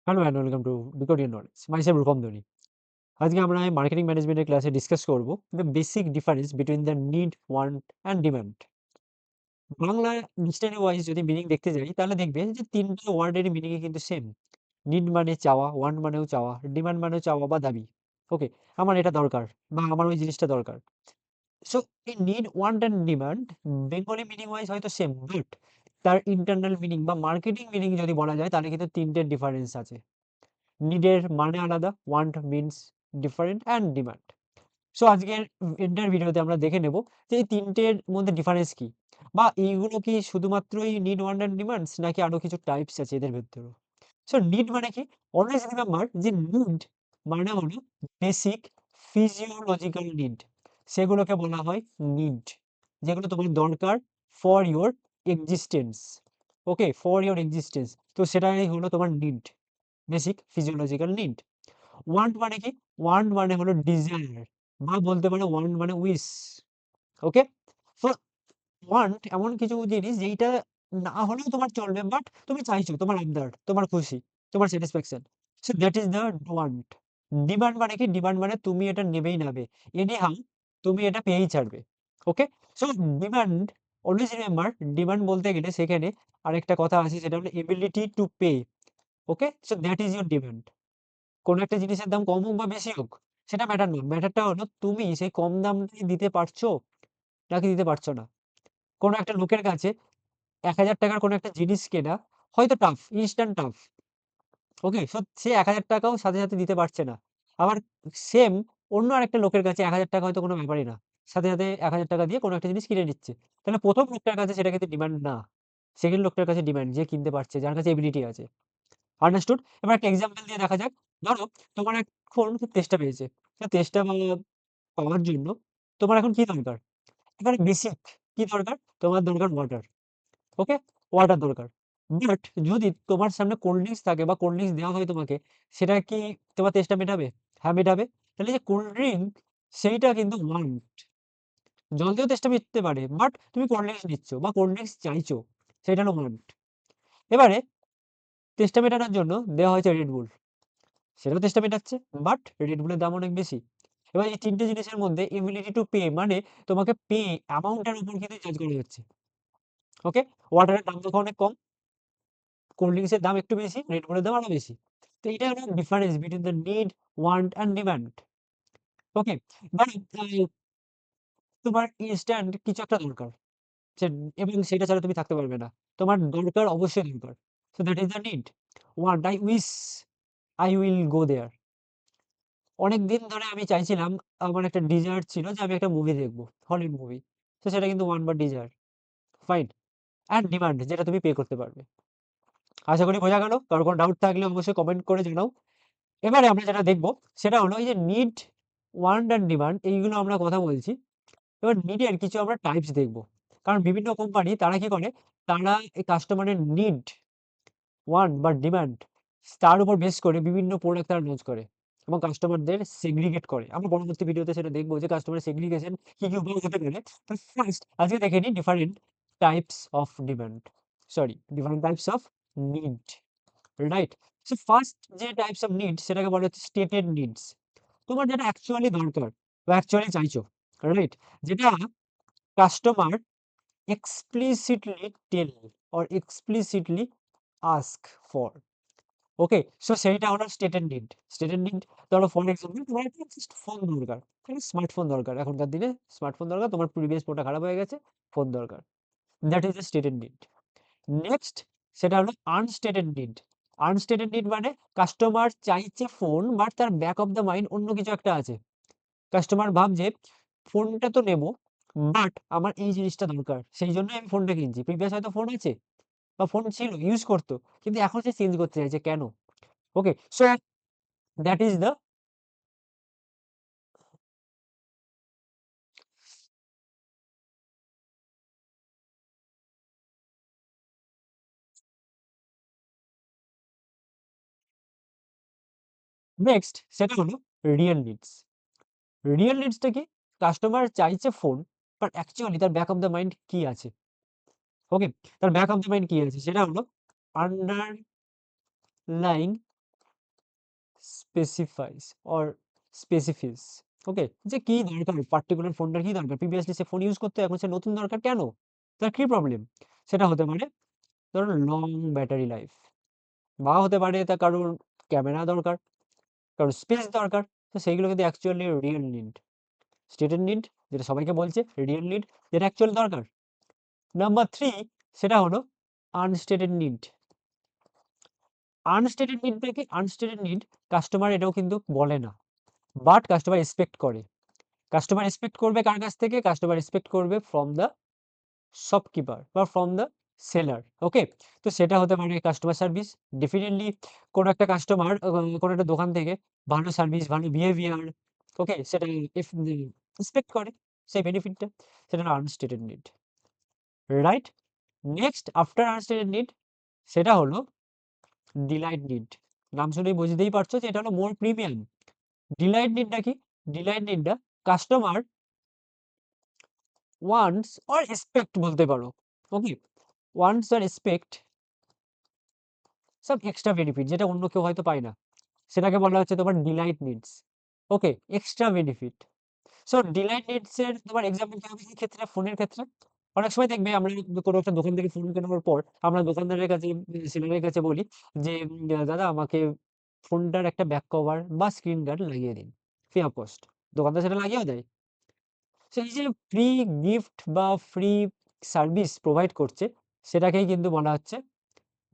Hello and welcome to বিকট in knowledge myself Rupam ধনী। আজকে আমরা মার্কেটিং ম্যানেজমেন্টের ক্লাসে ডিসকাস করব the basic difference between the need, want and demand. Bangla dictionary wise যদি মিনিং দেখতে যাই তাহলে দেখবে যে তিনটা ওয়ার্ডের মিনিংই কিন্তু সেম। নিড মানে চাওয়া, ওয়ান্ট মানেও চাওয়া, ডিমান্ড মানেও চাওয়া বা দাবি। ওকে, আমার এটা দরকার বা আমার ওই জিনিসটা দরকার। সো এই need, want and demand Bengali meaning wise হয়তো সেম, বাট তার ইন্টারনাল মিনিং বা মার্কেটিং মিনিং যদি বলা যায় তাহলে কিন্তু তিনটে ডিফারেন্স আছে। নিডের মানে আলাদা, want means different and demand. So আজকের এন্টার ভিডিওতে আমরা দেখে নেব যে এই তিনটের মধ্যে ডিফারেন্স কি, বা এইগুলো কি শুধুমাত্রই নিড, ওয়ান্ট অ্যান্ড ডিমান্ডস নাকি আরো কিছু টাইপস আছে এদের ভেতরেও। সো নিড মানে কি? অলওয়েজ রিমেম্বার যে নিড মানে হলো বেসিক ফিজিওলজিক্যাল নিড, সেগুলোকে বলা হয় নিড, যেগুলো তোমার দরকার for your existence. Okay, for your existence, তো সেটাই হলো তোমার need, basic physiological need. Want মানে কি? ওয়ান্ট মানে হলো ডিজায়ার, বা বলতে পারো ওয়ান্ট মানে উইশ। ওকে, সো ওয়ান্ট এমন কিছু জিনিস যেইটা না হলেও তোমার চলবে, বাট তুমি চাইছো, তোমার আবদার, তোমার খুশি, তোমার satisfaction. So that is the want. Demand মানে কি? ডিমান্ড মানে তুমি এটা নেবেই নেবে, এনি হাউ তুমি এটা পেয়েই ছাড়বে। Okay, so demand, always remember, demand বলতে গেলে সেখানে আরেকটা কথা আছে, সেটা হলো ability to pay. Okay, so that is your demand. কোনো একটা জিনিসের দাম কম হোক বা বেশি হোক, সেটা ম্যাটার না। ম্যাটারটা হলো তুমি সেই কম দামটাই দিতে পারছো নাকি দিতে পারছো না। কোনো একটা লোকের কাছে ৳১,০০০ কোনো একটা জিনিস কেনা হয়তো টাফ, ইনস্ট্যান্ট টাফ। ওকে? সো সে ৳১,০০০ সাথে, সাথে দিতে পারছে না। আবার সেম অন্য আরেকটা লোকের কাছে ৳১,০০০ হয়তো কোনো ব্যাপারই না। সাথে, সাথে ৳১,০০০ দিয়ে কোনো একটা জিনিস কিনে নিচ্ছে। তাহলে ১ম লোকটার কাছে সেটা কিন্তু ডিমান্ড না। সেকেন্ড লোকটার কাছে ডিমান্ড, যে কিনতে পারছে, যার কাছে এবিলিটি আছে। আন্ডারস্টুড? এবার একটা এক্সাম্পল দিয়ে দেখা যাক। ধরো তোমার এখন খুব তেষ্টা পেয়েছে। তেষ্টা পাওয়ার জন্য তোমার এখন কি দরকার? এখানে বেসিক কি দরকার? তোমার দরকার ওয়াটার। ওকে? ওয়াটার দরকার। বাট যদি তোমার সামনে কোল্ড ড্রিংকস থাকে বা কোল্ড ড্রিংকস দেওয়া হয় তোমাকে, সেটা কি তোমার তেষ্টা মেটাবে? হ্যাঁ, মেটাবে। তাহলে যে কোল্ড ড্রিংক, সেইটা কিন্তু ওয়ান্ট। জল দিয়েও তেষ্টা মিটতে পারে, বাট তুমি কোল্ড ড্রিংকস নিচ্ছ বা কোল্ড ড্রিংকস চাইছো, সেটা হলো ওয়ান্ট। এবারে তেষ্টা মেটানোর জন্য দেওয়া হয়েছে রেড বুল। সেটাও তেষ্টা মেটাচ্ছে, বাট রেড বুলের দাম অনেক বেশি। এবার এই ৩ টে জিনিসের মধ্যে এবিলিটি টু পে মানে তোমাকে পে অ্যামাউন্ট এর উপর কিন্তু জাজ করা হচ্ছে। ওকে? ওয়াটারের দাম তখন অনেক কম, কোল্ড ড্রিংকস এর দাম একটু বেশি, রেড বুলের দাম আরো বেশি। তো এইটা হলো difference between the need, want and demand. Okay? মানে তোমার ইনস্ট্যান্ট কিছু একটা দরকার, সে এবং সেটা ছাড়া তুমি থাকতে পারবে না। তোমার দরকার, অবশ্যই দরকার। So that is the need. Want, I wish I will go there. অনেকদিন ধরে আমি চাইছিলাম, আমার একটা ডিজায়ার ছিল যে আমি একটা মুভি দেখব, হলিউড মুভি। তো সেটা কিন্তু ওয়ান বা ডিজায়ার। ফাইন। অ্যান্ড ডিমান্ড, যেটা তুমি পে করতে পারবে। আশা করি বোঝা গেল। কারো কোনো ডাউট থাকলে অবশ্যই কমেন্ট করে জানাও। এবারে আমরা যেটা দেখব সেটা হলো এই যে নিড, ওয়ান্ট অ্যান্ড ডিমান্ড, এইগুলো আমরা কথা বলছি। এবার নিডের কিছু আমরা টাইপস দেখব। কারণ বিভিন্ন কোম্পানি তারা কি করে? তারা এই কাস্টমারের নিড, ওয়ান্ট বা ডিমান্ড, তার উপর বেস করে বিভিন্ন প্রোডাক্ট তারা লঞ্চ করে এবং কাস্টমারদের সেগ্রিগেট করে। আমরা পরবর্তী ভিডিওতে সেটা দেখব যে কাস্টমার সেগ্রিগেশন কি, কি উপায়ে হতে পারে। তো ফার্স্ট আজকে দেখে নিই different types of demand, sorry different types of need, right? So first যে টাইপস অফ নিড সেটাকে বলা হচ্ছে স্টেটেড নিডস। তোমার যেটা অ্যাকচুয়ালি দরকার বা অ্যাকচুয়ালি চাইছো, রাইট? যেটা customer explicitly tell or explicitly ask for. Okay, so সেইটা হলো স্টেটেড নিড। স্টেটেড নিড, ধরো ফর এক্সাম্পল তোমার একটা জাস্ট ফোন দরকার, একটা স্মার্টফোন দরকার, এখনকার দিনে স্মার্টফোন দরকার, তোমার প্রিভিয়াস ফোনটা খারাপ হয়ে গেছে, ফোন দরকার। That is a stated need. Next, সেটা হলো আনস্টেটেড নিড। আনস্টেটেড নিড মানে কাস্টমার চাইছে ফোন, বাট তার ব্যাক অফ দ্য মাইন্ড অন্য কিছু একটা আছে। কাস্টমার ভাবছে ফোনটা তো নেব, বাট আমার এই জিনিসটা দরকার, সেই জন্যই আমি ফোনটা কিনছি। প্রিভিয়াস হয়তো ফোন আছে বা ফোন ছিল, ইউজ করতো, কিন্তু এখন সে চেঞ্জ করতে চাইছে। কেন? Okay, so that is the next, সেটা হলো রিয়েল নিডস। রিয়েল নিডসটা কি? কাস্টমার চাইছে ফোন, বাট অ্যাকচুয়ালি তার ব্যাক অফ দ্য মাইন্ড কি আছে? ওকে, তার ব্যাক অফ দ্য মাইন্ড কি আছে? সেটা হলো আন্ডারলাইং স্পেসিফাইস অর স্পেসিফিস। ওকে? যে কি দরকার পার্টিকুলার ফোনটার কি দরকার? প্রিভিয়াসলি সে ফোন ইউজ করতো, এখন সে নতুন দরকার কেন? তার কি প্রবলেম? সেটা হতে পারে ধরুন লং ব্যাটারি লাইফ, বা হতে পারে তার কারোর ক্যামেরা দরকার, কারোর স্পেস দরকার। তো সেইগুলো কিন্তু actually real need. Stated need যেটা সবাইকে বলছে, রিয়েল নিড যেটা অ্যাকচুয়াল দরকার। নাম্বার 3 সেটা হলো আনস্টেটেড নিড। আনস্টেটেড নিডটা কি? আনস্টেটেড নিড কাস্টমার এটাও কিন্তু বলে না। বাট কাস্টমার এক্সপেক্ট করে। কাস্টমার এক্সপেক্ট করবে কার কাছ থেকে? কাস্টমার এক্সপেক্ট করবে ফ্রম দ্য শপকিপার বা ফ্রম দ্য সেলার। ওকে? তো সেটা হতে পারে কাস্টমার সার্ভিস। ডেফিনিটলি কোনো একটা কাস্টমার কোনো একটা দোকান থেকে ভালো সার্ভিস, ভালো বিহেভিয়ার, ওকে? সেটা এফ এক্সপেক্ট করে সেই বেনিফিটটা। সেটা হলো unstated need. Right? Next after unstated need সেটা হলো ডিলাইট নিড। নাম শুনেই বুঝতেই পারছো যে এটা হলো মোর প্রিমিয়াম। ডিলাইট নিডটা কি? ডিলাইট নিডটা কাস্টমার ওয়ান্টস অর এক্সপেক্ট বলতে পারো। Okay? Wants or expect some extra benefit যেটা অন্য কেউ হয়তো পায় না। সেটাকে বলা হচ্ছে তোমার delight needs. Okay? Extra benefit. So delight needs এর তোমার এক্সাম্পল কি হবে এই ক্ষেত্রে? ফোনের ক্ষেত্রে অনেক সময় দেখবে আমরা কোনো একটা দোকান থেকে ফোন কেনার পর আমরা দোকানদারের কাছে সেলারের কাছে বলি যে দাদা আমাকে ফোনটার একটা ব্যাক কভার বা স্ক্রিন গার্ড লাগিয়ে দিন ফ্রি অফ কস্ট। দোকানদার সেটা লাগিয়েও দেয়। সো এই যে ফ্রি গিফট বা ফ্রি সার্ভিস প্রোভাইড করছে সেটাকেই কিন্তু বলা হচ্ছে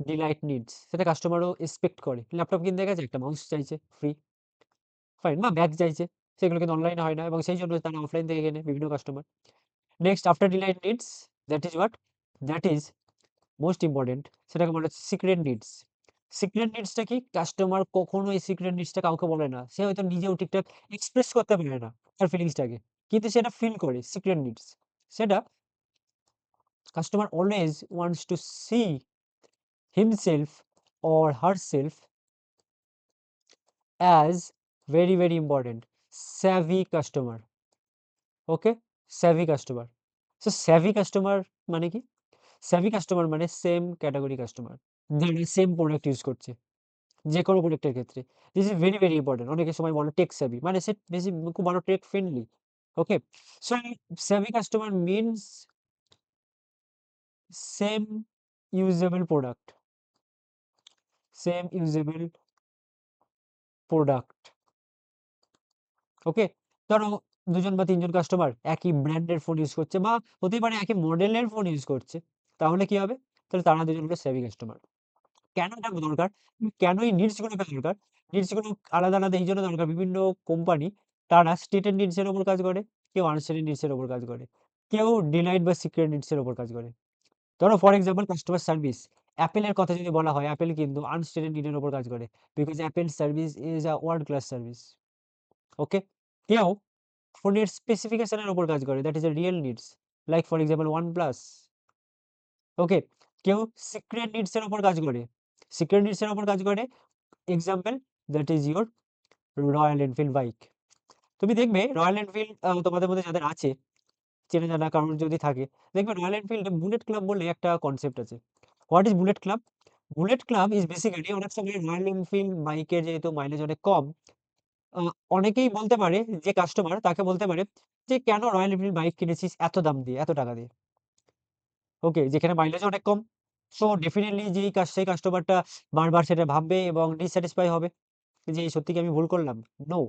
ডিলাইট নিডস। সেটা কাস্টমারও এক্সপেক্ট করে। ল্যাপটপ কিনতে গেছে, একটা মাউস চাইছে ফ্রি, ফাইন, বা ব্যাগ চাইছে। সেগুলো কিন্তু অনলাইনে হয় না এবং সেই জন্য তারা অফলাইন থেকে কেনে বিভিন্ন customer. Next after delight needs that is what? That is most important, সেটাকে বলা হচ্ছে সিক্রেট নিডস। সিক্রেট নিডসটা কি? কাস্টমার কখনো এই সিক্রেট নিডসটা কাউকে বলে না। সে হয়তো নিজেও ঠিকঠাক এক্সপ্রেস করতে পারে না তার ফিলিংসটাকে। কিন্তু সেটা ফিল করে সিক্রেট নিডস। সেটা customer always wants to see himself or herself as very very important savvy customer. Okay? Savvy customer. So savvy customer মানে কি? savvy customer মানে সেম ক্যাটাগরি কাস্টমার যারা সেম প্রোডাক্ট ইউজ করছে যে কোনো প্রোডাক্টের ক্ষেত্রে। This is very very important. অনেকের সময় বলে টেক সেভি মানে সে বেশি খুব ভালো tech friendly. Okay? So savvy customer means same usable product, same usable product. Okay? ধরো ২ জন বা ৩ জন কাস্টমার একই ব্র্যান্ডের ফোন ইউজ করছে বা হতেই পারে একই মডেলের ফোন ইউজ করছে। তাহলে কি হবে? তাহলে তারা ২ জন হলো সেভিং কাস্টমার। কেন এটা দরকার? কেন এই নিডস গুলোকে দরকার? নিডস গুলো আলাদা, আলাদা এই জন্য দরকার বিভিন্ন কোম্পানি তারা স্টেটেড নিডস এর উপর কাজ করে, কেউ আনস্টেটেড নিডস এর উপর কাজ করে। কেউ ডিলাইট বা সিক্রেট নিডস এর উপর কাজ করে। ধরো for example customer service. Apple এর কথা যদি বলা হয়, Apple কিন্তু আনস্টেটেড নিড এর উপর কাজ করে। Because Apple service is a world class service. Okay? কেউ ফোনের স্পেসিফিকেশন এর উপর কাজ করে। That is a real needs. Like for example OnePlus। Okay? কেউ সিক্রেট নিডস এর উপর কাজ করে। সিক্রেট নিডস এর উপর কাজ করে example that is your royal Enfield bike. তুমি দেখবে রয়্যাল এনফিল্ড তোমাদের মধ্যে যাদের আছে, চেনা জানা কারোর যদি থাকে, দেখবে রয়্যাল এনফিল্ড বুলেট ক্লাব বলে একটা কনসেপ্ট আছে। What is bullet club? Bullet club is basically অনেক সময় রয়্যাল এনফিল্ড বাইকের যেহেতু মাইলেজ অনেক কম, আ অনেকেই বলতে পারে যে কাস্টমার তাকে বলতে পারে যে, "কেন রয়্যাল এনফিল্ড বাইক কিনেছিস এত দাম দিয়ে, এত টাকা দিয়ে?" ওকে? যেখানে মাইলেজ অনেক কম। সো ডেফিনিটলি সেই কাস্টমারটা বারবার সেটা ভাববে এবং ডিস্যাটিসফাই হবে। যে সত্যি কি আমি ভুল করলাম? নো।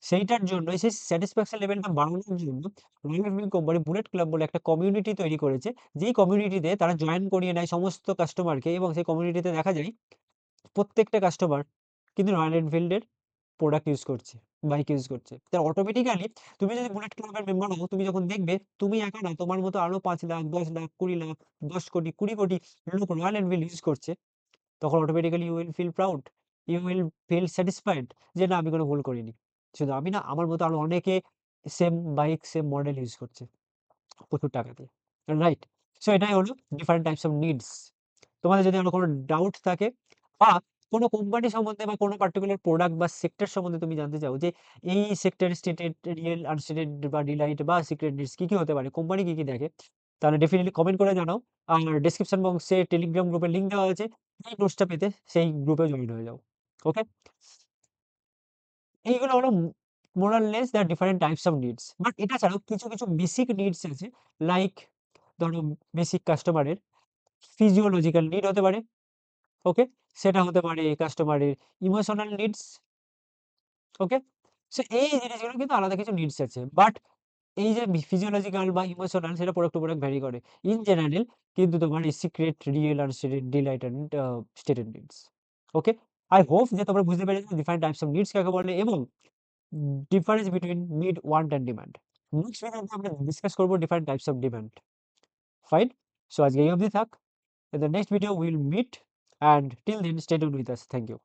সেইটার জন্য সেই স্যাটিসফ্যাকশন লেভেলটা বাড়ানোর জন্য royal Enfield company bullet club বলে একটা কমিউনিটি তৈরি করেছে। যেই কমিউনিটিতে তারা জয়েন করিয়ে নেয় সমস্ত কাস্টমারকে এবং সেই কমিউনিটিতে দেখা যায় প্রত্যেকটা কাস্টমার কিন্তু রয়্যাল এনফিল্ডের প্রোডাক্ট ইউজ করছে, বাইক ইউজ করছে। তো অটোমেটিক্যালি তুমি যদি বুলেট ক্লাবের মেম্বার হও, তুমি যখন দেখবে তুমি একা না, তোমার মতো আরো ৫,০০,০০০, ১০,০০,০০০, ২০,০০,০০০, ১০,০০,০০,০০০, ২০,০০,০০,০০০ লোক রয়্যাল এনফিল্ড ইউজ করছে, তখন automatically you will feel proud. You will feel satisfied যে না আমি কোনো ভুল করিনি। শুধু আমি না, আমার মতো আরো অনেকে same bike, same model use করছে প্রচুর টাকা দিয়ে। রাইট? সো এটাই হলো ডিফারেন্ট টাইপস অফ নিডস। তোমাদের যদি আরো কোনো ডাউট থাকে বা কোনো কোম্পানি সম্বন্ধে বা কোনো পার্টিকুলার প্রোডাক্ট বা সেক্টর সম্বন্ধে তুমি জানতে চাও যে এই সেক্টরে স্টেটেড, রিয়েল, আনস্টেটেড বা ডিলাইট বা সিক্রেট নিডস কি, কি হতে পারে? কোম্পানি কি, কি দেখে? তাহলে ডেফিনিটলি কমেন্ট করে জানাও। আর ডেসক্রিপশন বক্সে টেলিগ্রাম গ্রুপের লিংক দেওয়া আছে। এই নোটসটা পেতে সেই গ্রুপে জয়েন হয়ে যাও। ওকে? এইগুলো হলো more or less the different types of needs. But এটা ছাড়াও কিছু, কিছু বেসিক নিডস আছে, লাইক ধরো বেসিক কাস্টমারের ফিজিওলজিক্যাল নিড হতে পারে, ওকে? সেটা হতে পারে কাস্টমারের ইমোশনাল নিডস, ওকে? সো এই জিনিসগুলো কিন্তু আলাদা কিছু নিডস আছে। বাট এই যে ফিজিওলজিক্যাল বা ইমোশনাল সেটা প্রোডাক্ট টু প্রোডাক্ট ভ্যারি করে। ইন জেনারেল কিন্তু তোমার এই সিক্রেট, রিয়েল আর stated delight and stated needs. Okay? I hope যে তোমরা বুঝতে পেরেছো ডিফারেন্ট টাইপস অফ নিডস কাকে বলে এবং difference between need, want and demand. Next ভিডিওতে আমরা ডিসকাস করব different types of demand. Fine? So আজকে এই অবধি থাক। In the next video we'll meet, and till then stay tuned with us. Thank you.